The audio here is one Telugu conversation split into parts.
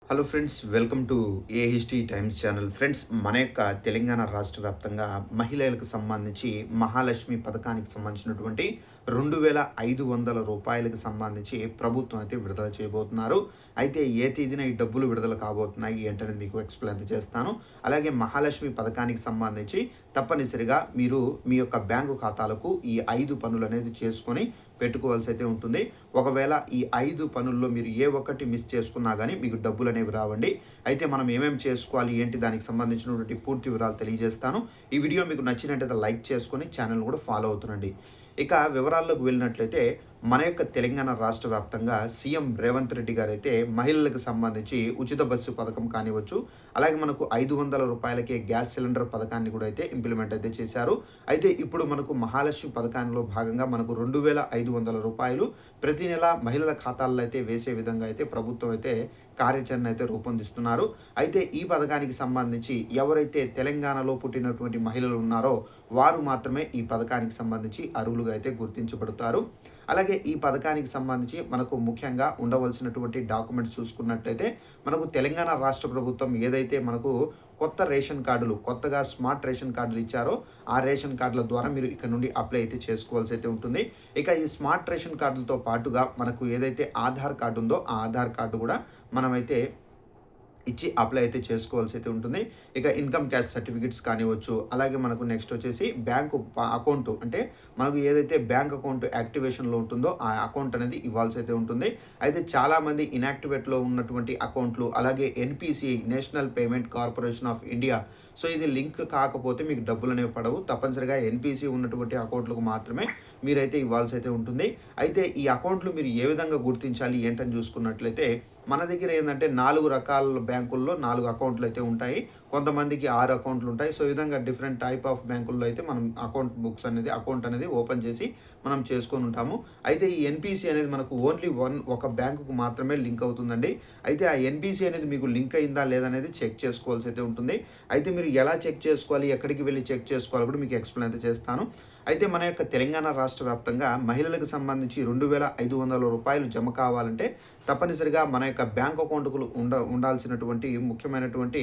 హలో ఫ్రెండ్స్, వెల్కమ్ టు ఏహిస్టీ టైమ్స్ ఛానల్. ఫ్రెండ్స్, మన యొక్క తెలంగాణ రాష్ట్ర వ్యాప్తంగా మహిళలకు సంబంధించి మహాలక్ష్మి పథకానికి సంబంధించినటువంటి 2,500 రూపాయలకు సంబంధించి ప్రభుత్వం అయితే విడుదల చేయబోతున్నారు. అయితే ఏ తేదీన ఈ డబ్బులు విడుదల కాబోతున్నాయి ఏంటనేది మీకు ఎక్స్ప్లెయిన్ చేస్తాను. అలాగే మహాలక్ష్మి పథకానికి సంబంధించి తప్పనిసరిగా మీరు మీ యొక్క బ్యాంకు ఖాతాలకు ఈ 5 పనులు అనేది చేసుకొని పెట్టుకోవాల్సి అయితే ఉంటుంది. ఒకవేళ ఈ 5 పనుల్లో మీరు ఏ ఒక్కటి మిస్ చేసుకున్నా కానీ మీకు డబ్బులు అనేవి రావండి. అయితే మనం ఏమేమి చేసుకోవాలి ఏంటి దానికి సంబంధించినటువంటి పూర్తి వివరాలు తెలియజేస్తాను. ఈ వీడియో మీకు నచ్చినట్టయితే లైక్ చేసుకొని ఛానల్ కూడా ఫాలో అవుతుండండి. ఇక వివరాల్లోకి వెళ్ళినట్లయితే మన యొక్క తెలంగాణ రాష్ట్ర వ్యాప్తంగా సీఎం రేవంత్ రెడ్డి గారు అయితే మహిళలకు సంబంధించి ఉచిత బస్సు పథకం కానివచ్చు, అలాగే మనకు 500 రూపాయలకే గ్యాస్ సిలిండర్ పథకాన్ని కూడా అయితే ఇంప్లిమెంట్ అయితే చేశారు. అయితే ఇప్పుడు మనకు మహాలక్ష్మి పథకంలో భాగంగా మనకు 2,500 రూపాయలు ప్రతి నెల మహిళల ఖాతాల్లో అయితే వేసే విధంగా అయితే ప్రభుత్వం అయితే కార్యాచరణ అయితే రూపొందిస్తున్నారు. అయితే ఈ పథకానికి సంబంధించి ఎవరైతే తెలంగాణలో పుట్టినటువంటి మహిళలు ఉన్నారో వారు మాత్రమే ఈ పథకానికి సంబంధించి అర్హులుగా అయితే గుర్తించబడతారు. అలాగే ఈ పథకానికి సంబంధించి మనకు ముఖ్యంగా ఉండవలసినటువంటి డాక్యుమెంట్స్ చూసుకున్నట్లయితే మనకు తెలంగాణ రాష్ట్ర ప్రభుత్వం ఏదైతే మనకు కొత్త రేషన్ కార్డులు, కొత్తగా స్మార్ట్ రేషన్ కార్డులు ఇచ్చారో ఆ రేషన్ కార్డుల ద్వారా మీరు ఇక్కడ నుండి అప్లై అయితే చేసుకోవాల్సి అయితే ఉంటుంది. ఇక ఈ స్మార్ట్ రేషన్ కార్డులతో పాటుగా మనకు ఏదైతే ఆధార్ కార్డు ఉందో ఆ ఆధార్ కార్డు కూడా మనమైతే ఇచ్చి అప్లై అయితే చేసుకోవాల్సి అయితే ఉంటుంది. ఇక ఇన్కమ్ క్యాష్ సర్టిఫికెట్స్ కానివచ్చు, అలాగే మనకు నెక్స్ట్ వచ్చేసి బ్యాంకు అకౌంట్, అంటే మనకు ఏదైతే బ్యాంక్ అకౌంట్ యాక్టివేషన్లో ఉంటుందో ఆ అకౌంట్ అనేది ఇవ్వాల్సి అయితే ఉంటుంది. అయితే చాలామంది ఇన్యాక్టివేట్లో ఉన్నటువంటి అకౌంట్లు, అలాగే NPCI national payment corporation of India, so ఇది లింక్ కాకపోతే మీకు డబ్బులు అనేవి పడవు. తప్పనిసరిగా ఎన్పిసి ఉన్నటువంటి అకౌంట్లకు మాత్రమే మీరైతే ఇవ్వాల్సి అయితే ఉంటుంది. అయితే ఈ అకౌంట్లు మీరు ఏ విధంగా గుర్తించాలి ఏంటని చూసుకున్నట్లయితే మన దగ్గర ఏంటంటే 4 రకాల బ్యాంకుల్లో 4 అకౌంట్లు అయితే ఉంటాయి. కొంతమందికి 6 అకౌంట్లు ఉంటాయి. సో ఈ విధంగా డిఫరెంట్ టైప్ ఆఫ్ బ్యాంకుల్లో అయితే మనం అకౌంట్ అనేది ఓపెన్ చేసి మనం చేసుకొని ఉంటాము. అయితే ఈ ఎన్పిసి అనేది మనకు ఓన్లీ ఒక బ్యాంకుకు మాత్రమే లింక్ అవుతుందండి. అయితే ఆ ఎన్పిసి అనేది మీకు లింక్ అయిందా లేదనేది చెక్ చేసుకోవాల్సి అయితే ఉంటుంది. అయితే మీరు ఎలా చెక్ చేసుకోవాలి, ఎక్కడికి వెళ్ళి చెక్ చేసుకోవాలి కూడా మీకు ఎక్స్ప్లెయిన్ అయితే చేస్తాను. అయితే మన యొక్క తెలంగాణ రాష్ట్ర వ్యాప్తంగా మహిళలకు సంబంధించి 2,500 రూపాయలు జమ కావాలంటే తప్పనిసరిగా మన యొక్క బ్యాంక్ అకౌంట్కు ఉండాల్సినటువంటి ముఖ్యమైనటువంటి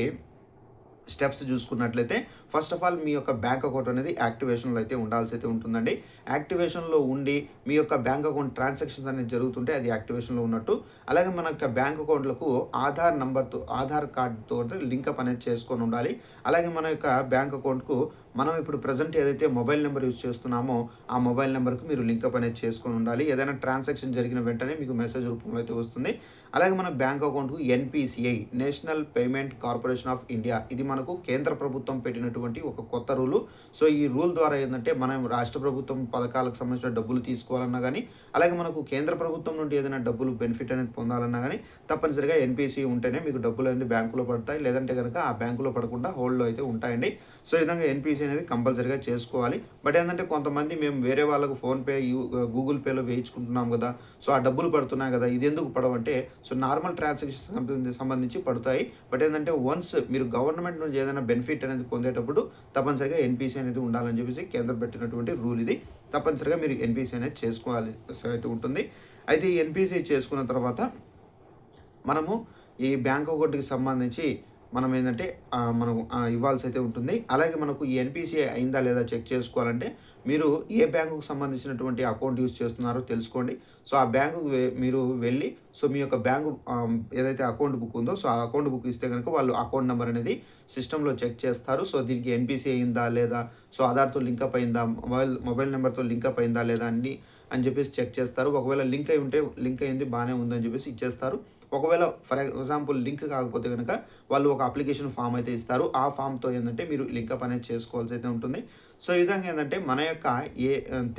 స్టెప్స్ చూసుకున్నట్లయితే ఫస్ట్ ఆఫ్ ఆల్ మీ యొక్క బ్యాంక్ అకౌంట్ అనేది యాక్టివేషన్లో అయితే ఉండాల్సి అయితే ఉంటుందండి. యాక్టివేషన్లో ఉండి మీ యొక్క బ్యాంక్ అకౌంట్ ట్రాన్సాక్షన్స్ అనేది జరుగుతుంటే అది యాక్టివేషన్లో ఉన్నట్టు. అలాగే మన యొక్క బ్యాంక్ అకౌంట్లకు ఆధార్ కార్డుతో లింకప్ అనేది చేసుకొని ఉండాలి. అలాగే మన యొక్క బ్యాంక్ అకౌంట్కు మనం ఇప్పుడు ప్రజెంట్ ఏదైతే మొబైల్ నెంబర్ యూజ్ చేస్తున్నామో ఆ మొబైల్ నెంబర్కి మీరు లింకప్ అనేది చేసుకొని ఉండాలి. ఏదైనా ట్రాన్సాక్షన్ జరిగిన వెంటనే మీకు మెసేజ్ రూపంలో అయితే వస్తుంది. అలాగే మన బ్యాంక్ అకౌంట్కు NPCI national payment corporation of India, ఇది మనకు కేంద్ర ప్రభుత్వం పెట్టినటువంటి ఒక కొత్త రూలు. సో ఈ రూల్ ద్వారా ఏంటంటే మనం రాష్ట్ర ప్రభుత్వం పథకాలకు సంబంధించిన డబ్బులు తీసుకోవాలన్నా కానీ, అలాగే మనకు కేంద్ర ప్రభుత్వం నుండి ఏదైనా డబ్బులు బెనిఫిట్ అనేది పొందాలన్నా కానీ తప్పనిసరిగా ఎన్పిసి ఉంటేనే మీకు డబ్బులు అనేది బ్యాంకులో పడతాయి. లేదంటే కనుక ఆ బ్యాంకులో పడకుండా హోల్డ్లో అయితే ఉంటాయండి. సో ఈ విధంగా ఎన్పిసి అనేది కంపల్సరీగా చేసుకోవాలి. బట్ ఏంటంటే కొంతమంది మేము వేరే వాళ్ళకు ఫోన్పే, గూగుల్ పేలో వేయించుకుంటున్నాం కదా, సో ఆ డబ్బులు పడుతున్నాయి కదా, ఇది ఎందుకు పడవంటే సో నార్మల్ ట్రాన్సాక్షన్ సంబంధించి పడతాయి. బట్ ఏంటంటే వన్స్ మీరు గవర్నమెంట్ నుంచి ఏదైనా బెనిఫిట్ అనేది పొందేటప్పుడు తప్పనిసరిగా ఎన్పిసి అనేది ఉండాలని చెప్పేసి కేంద్రం పెట్టినటువంటి రూల్ ఇది. తప్పనిసరిగా మీరు ఎన్పిసి అనేది చేసుకోవాలి అయితే ఉంటుంది. అయితే ఈ ఎన్పిసి చేసుకున్న తర్వాత మనము ఈ బ్యాంక్ అకౌంట్కి సంబంధించి మనం ఏంటంటే మనం ఇవ్వాల్సి అయితే ఉంటుంది. అలాగే మనకు ఈ ఎన్పిసిఐ అయిందా లేదా చెక్ చేసుకోవాలంటే మీరు ఏ బ్యాంకుకు సంబంధించినటువంటి అకౌంట్ యూజ్ చేస్తున్నారో తెలుసుకోండి. సో ఆ బ్యాంకుకు మీరు వెళ్ళి సో మీ యొక్క బ్యాంకు ఏదైతే అకౌంట్ బుక్ ఉందో సో ఆ అకౌంట్ బుక్ ఇస్తే కనుక వాళ్ళు అకౌంట్ నెంబర్ అనేది సిస్టంలో చెక్ చేస్తారు. సో దీనికి ఎన్పిసి అయిందా లేదా, సో ఆధార్తో లింకప్ అయిందా, మొబైల్ నెంబర్తో లింకప్ అయిందా లేదా అని చెప్పేసి చెక్ చేస్తారు. ఒకవేళ లింక్ అయి ఉంటే లింక్ అయింది బాగానే ఉందని చెప్పేసి ఇచ్చేస్తారు. ఒకవేళ ఫర్ ఎగ్జాంపుల్ లింక్ కాకపోతే కనుక వాళ్ళు ఒక అప్లికేషన్ ఫామ్ అయితే ఇస్తారు. ఆ ఫామ్తో ఏంటంటే మీరు లింకప్ అనేది చేసుకోవాల్సి అయితే ఉంటుంది. సో ఈ విధంగా ఏంటంటే మన యొక్క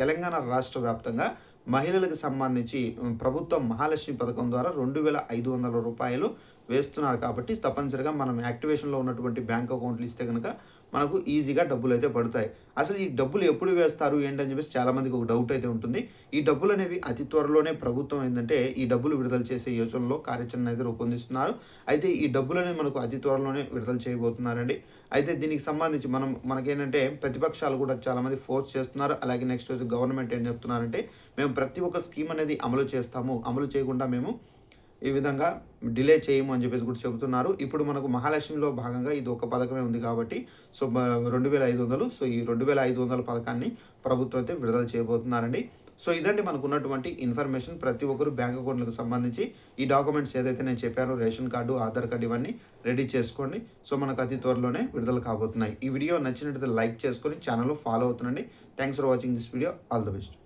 తెలంగాణ రాష్ట్ర వ్యాప్తంగా మహిళలకు సంబంధించి ప్రభుత్వం మహాలక్ష్మి పథకం ద్వారా 2,500 రూపాయలు వేస్తున్నారు. కాబట్టి తప్పనిసరిగా మనం యాక్టివేషన్లో ఉన్నటువంటి బ్యాంక్ అకౌంట్లు ఇస్తే కనుక మనకు ఈజీగా డబ్బులు అయితే పడతాయి. అసలు ఈ డబ్బులు ఎప్పుడు వేస్తారు ఏంటని చెప్పేసి చాలామందికి ఒక డౌట్ అయితే ఉంటుంది. ఈ డబ్బులు అనేవి అతి త్వరలోనే ప్రభుత్వం ఏంటంటే ఈ డబ్బులు విడుదల చేసే యోచనలో కార్యాచరణ అయితే రూపొందిస్తున్నారు. అయితే ఈ డబ్బులు అనేవి మనకు అతి త్వరలోనే విడుదల చేయబోతున్నారండి. అయితే దీనికి సంబంధించి మనకేంటంటే ప్రతిపక్షాలు కూడా చాలామంది ఫోర్స్ చేస్తున్నారు. అలాగే నెక్స్ట్ గవర్నమెంట్ ఏం చెప్తున్నారంటే మేము ప్రతి ఒక్క స్కీమ్ అనేది అమలు చేస్తాము, అమలు చేయకుండా మేము ఈ విధంగా డిలే చేయము అని చెప్పేసి కూడా చెబుతున్నారు. ఇప్పుడు మనకు మహాలక్ష్మిలో భాగంగా ఇది ఒక పథకమే ఉంది కాబట్టి సో 2500 సో ఈ 2500 పథకాన్ని ప్రభుత్వం అయితే విడుదల చేయబోతున్నారండి. సో ఇదండి మనకున్నటువంటి ఇన్ఫర్మేషన్. ప్రతి ఒక్కరు బ్యాంక్ అకౌంట్లకు సంబంధించి ఈ డాక్యుమెంట్స్ ఏదైతే నేను చెప్పానో రేషన్ కార్డు, ఆధార్ కార్డు ఇవన్నీ రెడీ చేసుకోండి. సో మనకు అతి త్వరలోనే విడుదల కాబోతున్నాయి. ఈ వీడియో నచ్చినట్లయితే లైక్ చేసుకొని ఛానల్ ఫాలో అవుతుండండి. Thanks for watching this video. All the best.